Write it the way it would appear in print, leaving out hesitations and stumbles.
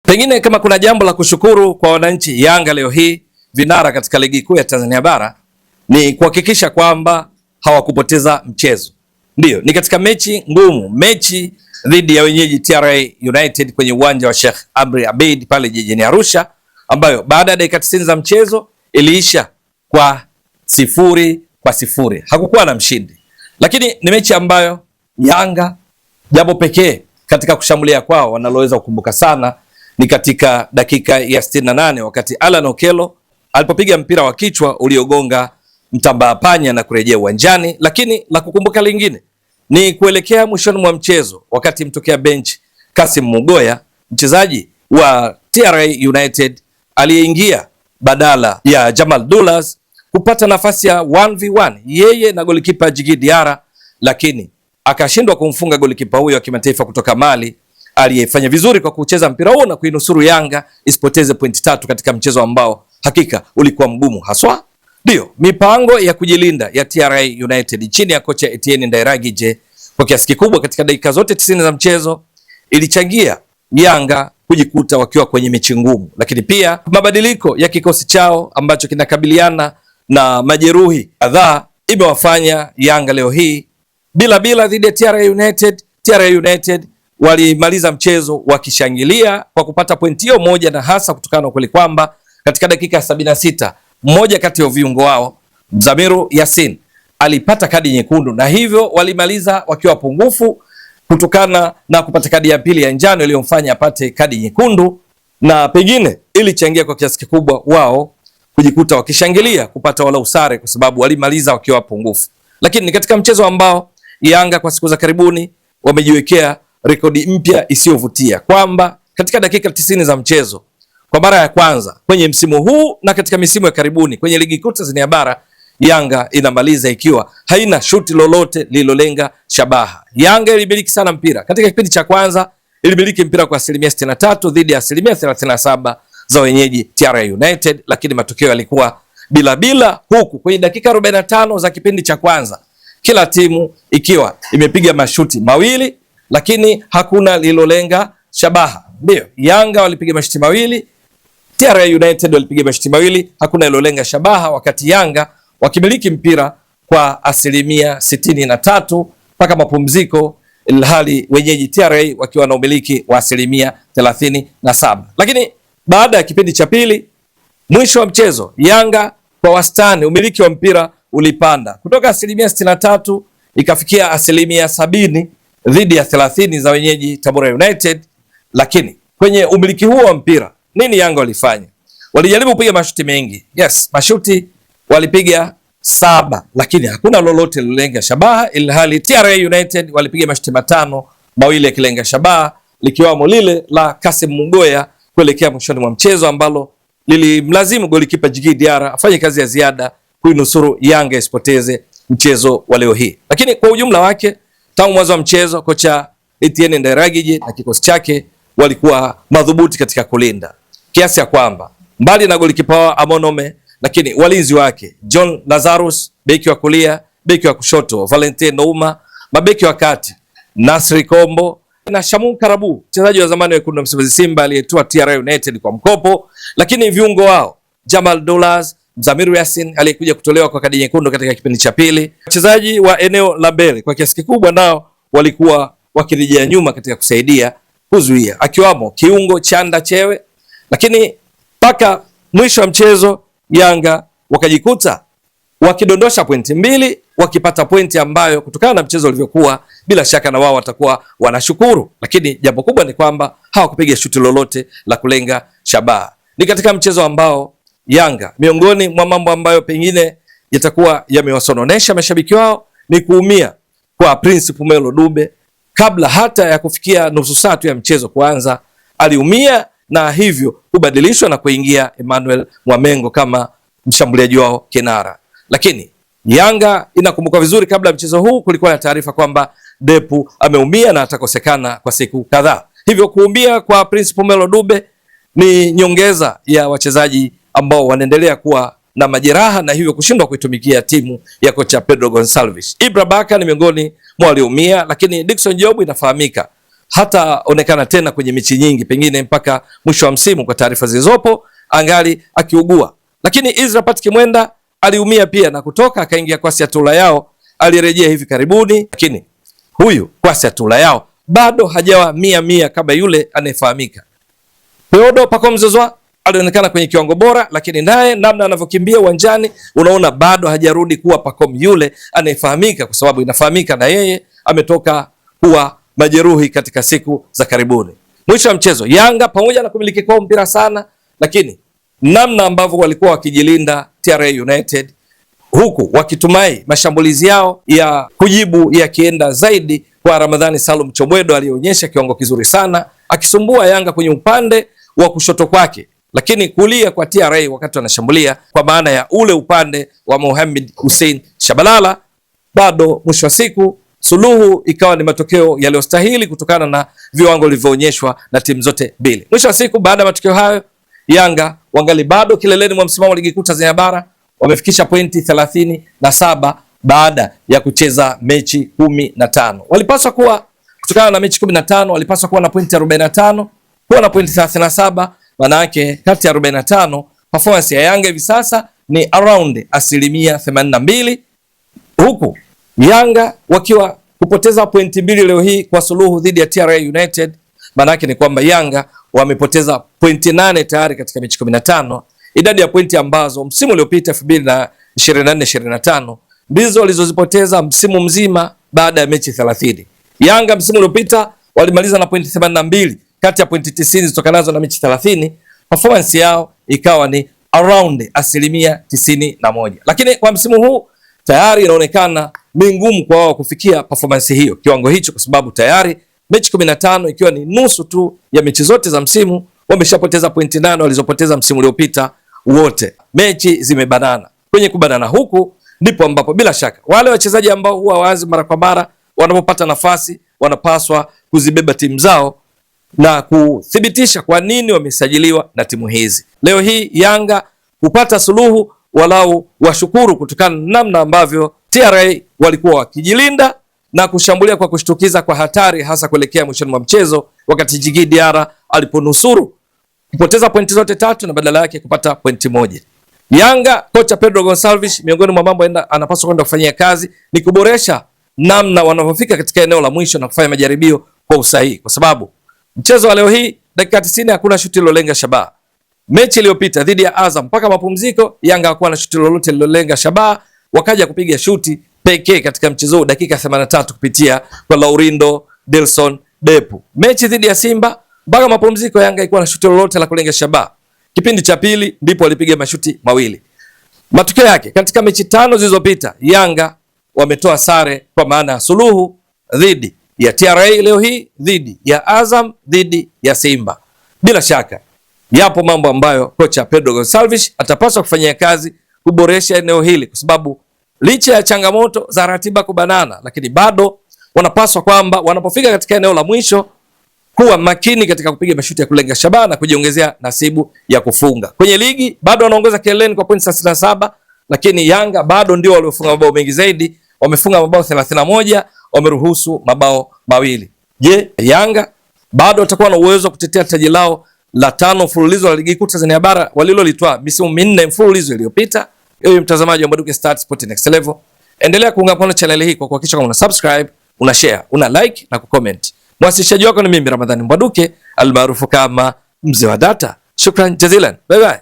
Pengine kama kuna jambo la kushukuru kwa wananchi Yanga leo hii vinara katika ligi kuu ya Tanzania bara ni kuhakikisha kwamba hawakupoteza mchezo. Ndiyo, ni katika mechi ngumu, mechi dhidi ya wenyeji TRA United kwenye uwanja wa Sheikh Amri Abeid pale jijini Arusha, ambayo baada ya dakika 90 za mchezo iliisha kwa 0-0. Hakukuwa na mshindi. Lakini ni mechi ambayo Yanga jambo pekee katika kushambulia kwao wanaloweza kukumbuka sana ni katika dakika ya 68 wakati Alan Okello alipopiga mpira wa kichwa uliogonga mtambaa panya na kurejea uwanjani. Lakini la kukumbuka lingine ni kuelekea mwishoni mwa mchezo wakati mtokea bench Kassim Mugoya, mchezaji wa TRA United aliyeingia badala ya Jamal Dullaz, kupata nafasi ya 1v1 yeye na golikipa Djigui Diarra, lakini akashindwa kumfunga golikipa huyo wa kimataifa kutoka Mali aliyefanya vizuri kwa kucheza mpira huo na kuinusuru Yanga isipoteze pointi 3 katika mchezo ambao hakika ulikuwa mgumu haswa. Ndio mipango ya kujilinda ya TRA United chini ya kocha Etienne Ndairagije kwa kiasi kikubwa katika dakika zote 90 za mchezo ilichangia Yanga kujikuta wakiwa kwenye mechi ngumu, lakini pia mabadiliko ya kikosi chao ambacho kinakabiliana na majeruhi kadhaa imewafanya Yanga leo hii bila dhidi ya TRA United. TRA United walimaliza mchezo wakishangilia kwa kupata pointi hiyo moja, na hasa kutokana na kweli kwamba katika dakika ya 76 mmoja kati ya viungo wao Mzamiru Yasin alipata kadi nyekundu, na hivyo walimaliza wakiwa pungufu kutokana na kupata kadi ya pili ya njano iliyomfanya apate kadi nyekundu, na pengine ilichangia kwa kiasi kikubwa wao kujikuta wakishangilia kupata wala usare kwa sababu walimaliza wakiwa pungufu. Lakini ni katika mchezo ambao Yanga kwa siku za karibuni wamejiwekea rekodi mpya isiyovutia kwamba katika dakika 90 za mchezo kwa mara ya kwanza kwenye msimu huu na katika misimu ya karibuni kwenye ligi kuu Tanzania bara Yanga inamaliza ikiwa haina shuti lolote lililolenga shabaha. Yanga ilimiliki sana mpira. Katika kipindi cha kwanza ilimiliki mpira kwa 63% dhidi ya 37% za wenyeji TRA United, lakini matokeo yalikuwa bila, huku kwenye dakika 45 za kipindi cha kwanza kila timu ikiwa imepiga mashuti mawili, lakini hakuna lililolenga shabaha. Ndio, Yanga walipiga mashuti mawili, TRA United walipiga mashuti mawili, hakuna lililolenga shabaha, wakati Yanga wakimiliki mpira kwa 63% mpaka mapumziko, ilhali wenyeji TRA wakiwa na umiliki wa 37%. Lakini baada ya kipindi cha pili, mwisho wa mchezo, Yanga kwa wastani umiliki wa mpira ulipanda kutoka 63% ikafikia 70% dhidi ya 30 za wenyeji Tabora United. Lakini kwenye umiliki huo wa mpira nini Yanga walifanya? Walijaribu kupiga mashuti mengi. Yes, mashuti walipiga 7, lakini hakuna lolote lilenga shabaha, ilhali TRA United walipiga mashuti 5, mawili yakilenga shabaha, likiwamo lile la Kassim Mugoya kuelekea mwishoni mwa mchezo ambalo lilimlazimu golikipa Djigui Diarra afanye kazi ya ziada kuinusuru Yanga isipoteze mchezo wa leo hii. Lakini kwa ujumla wake, tangu mwanzo wa mchezo kocha Etienne Ndairagije na kikosi chake walikuwa madhubuti katika kulinda, kiasi ya kwamba mbali na golikipa wa Amonome, lakini walinzi wake John Lazarus, beki wa kulia, beki wa kushoto Valentin Nouma, mabeki wa kati Nasri Kombo na Shamu Karabu, mchezaji wa zamani wa Wekundu wa Msimbazi Simba aliyetoa TRA United kwa mkopo, lakini viungo wao Jamal Dullaz, Mzamiru Yasin aliyekuja kutolewa kwa kadi nyekundu katika kipindi cha pili. Wachezaji wa eneo la mbele kwa kiasi kikubwa nao walikuwa wakirejea nyuma katika kusaidia kuzuia, akiwamo kiungo Chanda Chewe. Lakini mpaka mwisho wa mchezo Yanga wakajikuta wakidondosha pointi 2, wakipata pointi ambayo kutokana na mchezo ulivyokuwa bila shaka na wao watakuwa wanashukuru, lakini jambo kubwa ni kwamba hawakupiga shuti lolote la kulenga shabaha. Ni katika mchezo ambao Yanga, miongoni mwa mambo ambayo pengine yatakuwa yamewasononesha mashabiki wao ni kuumia kwa Prince Pumelo Dube. Kabla hata ya kufikia nusu saa tu ya mchezo kuanza, aliumia na hivyo kubadilishwa na kuingia Emmanuel Mwamengo kama mshambuliaji wao kinara. Lakini Yanga inakumbuka vizuri, kabla ya mchezo huu kulikuwa na taarifa kwamba Depu ameumia na atakosekana kwa siku kadhaa. Hivyo kuumia kwa Prince Pumelo Dube ni nyongeza ya wachezaji ambao wanaendelea kuwa na majeraha na hivyo kushindwa kuitumikia timu ya kocha Pedro Gonçalves. Ibra Baka ni miongoni mwa walioumia, lakini Dickson Job inafahamika hataonekana tena kwenye mechi nyingi, pengine mpaka mwisho wa msimu kwa taarifa zilizopo, angali akiugua. Lakini Israel Patrick Mwenda aliumia pia na kutoka akaingia Kwasi Atula Yao, alirejea hivi karibuni, lakini huyu Kwasi Atula Yao bado hajawa 100 kama yule anayefahamika. Theodo Pacome Zouzoua alionekana kwenye kiwango bora, lakini naye namna anavyokimbia uwanjani unaona bado hajarudi kuwa Pacome yule anayefahamika, kwa sababu inafahamika na yeye ametoka kuwa majeruhi katika siku za karibuni. Mwisho wa mchezo, Yanga pamoja na kumiliki kwa mpira sana, lakini namna ambavyo walikuwa wakijilinda TRA United, huku wakitumai mashambulizi yao ya kujibu yakienda zaidi kwa Ramadhani Salum Chobwedo aliyeonyesha kiwango kizuri sana akisumbua Yanga kwenye upande wa kushoto kwake, lakini kulia kwa TRA wakati wanashambulia kwa maana ya ule upande wa Mohamed Hussein Shabalala, bado mwisho wa siku suluhu ikawa ni matokeo yaliyostahili kutokana na viwango vilivyoonyeshwa na timu zote mbili. Mwisho wa siku, baada ya matokeo hayo, Yanga wangali bado kileleni mwa msimamo wa ligi kuu Tanzania bara, wamefikisha pointi 37 baada ya kucheza mechi 15. Walipaswa kuwa, kutokana na mechi 15, walipaswa kuwa na pointi 45, kuwa na pointi 37. Maana yake kati ya 45, performance ya Yanga hivi sasa ni around 82%, huku Yanga wakiwa kupoteza pointi 2 leo hii kwa suluhu dhidi ya TRA United. Maana yake ni kwamba Yanga wamepoteza pointi 8 tayari katika mechi 15, idadi ya pointi ambazo msimu uliopita 2024-25 ndizo walizozipoteza msimu mzima baada ya mechi 30. Yanga msimu uliopita walimaliza na pointi 82 kati ya pointi 90 zitokanazo na mechi 30. Performance yao ikawa ni around 91%, lakini kwa msimu huu tayari inaonekana ni ngumu kwa wao kufikia performance hiyo, kiwango hicho, kwa sababu tayari mechi 15 ikiwa ni nusu tu ya mechi zote za msimu, wameshapoteza pointi 8 walizopoteza msimu uliopita wote. Mechi zimebanana. Kwenye kubanana huku ndipo ambapo bila shaka wale wachezaji ambao huwa waanzi mara kwa mara wanapopata nafasi wanapaswa kuzibeba timu zao na kuthibitisha kwa nini wamesajiliwa na timu hizi. Leo hii Yanga kupata suluhu, walau washukuru kutokana na namna ambavyo TRA walikuwa wakijilinda na kushambulia kwa kushtukiza kwa hatari, hasa kuelekea mwishoni mwa mchezo wakati Djigui Diarra aliponusuru kupoteza pointi zote 3 na badala yake kupata pointi 1. Yanga, kocha Pedro Gonçalves, miongoni mwa mambo anapaswa kwenda kufanyia kazi ni kuboresha namna wanavyofika katika eneo la mwisho na kufanya majaribio kwa usahihi, kwa sababu mchezo wa leo hii dakika 90 hakuna shuti lilolenga shabaha. Mechi iliyopita dhidi ya Azam mpaka mapumziko Yanga hakuwa na shuti lolote lilolenga shabaha, wakaja kupiga shuti pekee katika mchezo huu dakika 83 kupitia kwa Laurindo Delson Depu. Mechi dhidi ya Simba mpaka mapumziko Yanga haikuwa na shuti lolote la kulenga shabaha. Kipindi cha pili ndipo walipiga mashuti mawili. Matokeo yake katika mechi 5 zilizopita Yanga wametoa sare kwa maana ya suluhu dhidi ya TRA leo hii, dhidi ya Azam, dhidi ya Simba. Bila shaka yapo mambo ambayo kocha Pedro Gonçalves atapaswa kufanyia kazi kuboresha eneo hili, kwa sababu licha ya changamoto za ratiba kubanana, lakini bado wanapaswa kwamba wanapofika katika eneo la mwisho kuwa makini katika kupiga mashuti ya kulenga shabaha na kujiongezea nasibu ya kufunga. Kwenye ligi bado wanaongoza kileleni kwa pointi 67, lakini Yanga bado ndio waliofunga mabao mengi zaidi, wamefunga mabao 31, wameruhusu mabao 2. Je, Yanga bado watakuwa na uwezo wa kutetea taji lao la 5 mfululizo la ligi kuu Tanzania bara walilolitoa misimu 4 mfululizo iliyopita? Ewe mtazamaji wa Mbwaduke Stats Sport Next Level, endelea kuunga mkono channel hii kwa kuhakikisha kama una subscribe, una share, una like na kucomment. Mwasilishaji wako ni mimi Ramadhani Mbwaduke almaarufu kama Mzee wa Data. Shukran jazilan. Bye bye.